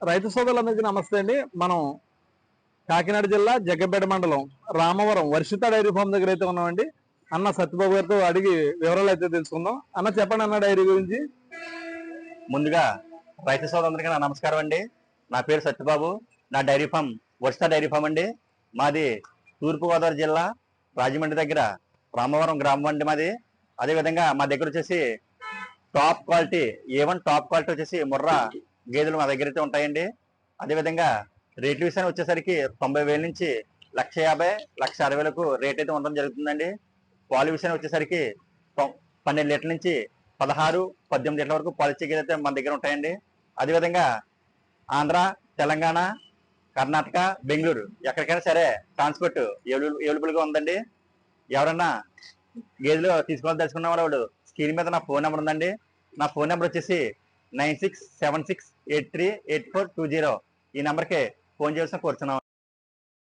రైతు సోదరులందరికీ నమస్తే అండి. మనం కాకినాడ జిల్లా జగ్గంపేట మండలం రామవరం వర్షిత డైరీ ఫామ్ దగ్గర అయితే ఉన్నామండి. అన్న సత్యబాబు గారితో అడిగి వివరాలు అయితే తెలుసుకుందాం. అన్న చెప్పండి అన్న డైరీ గురించి. ముందుగా రైతు సోదరులందరికీ నా నమస్కారం అండి. నా పేరు సత్యబాబు. నా dairy farm Varshitha dairy farm అండి. మాది తూర్పుగోదావరి జిల్లా రాజమండ్రి దగ్గర రామవరం గ్రామం అండి మాది. అదేవిధంగా మా దగ్గర వచ్చేసి top quality A1 top quality వచ్చేసి ముర్రా గేదెలు మా దగ్గర అయితే ఉంటాయండి. అదేవిధంగా రేట్ల విషయాన్ని వచ్చేసరికి 90,000 నుంచి 1,50,000, 1,60,000 రేట్ అయితే ఉండడం జరుగుతుందండి. పాలు విషయాన్ని వచ్చేసరికి 12 లీటర్ల నుంచి 16, 18 లీటర్ల వరకు పాలు ఇచ్చే గేదెలు అయితే మన దగ్గర ఉంటాయండి. అదేవిధంగా ఆంధ్ర, తెలంగాణ, కర్ణాటక, బెంగళూరు ఎక్కడికైనా సరే ట్రాన్స్పోర్ట్ అవైలబుల్గా ఉందండి. ఎవరన్నా గేదెలు తీసుకోవాలని తెలుసుకున్న వాళ్ళు స్క్రీన్ మీద నా ఫోన్ నెంబర్ ఉందండి. నా ఫోన్ నెంబర్ వచ్చేసి 9676838420. ఈ నెంబర్కి ఫోన్ చేయాల్సిన కోరుతున్నాం.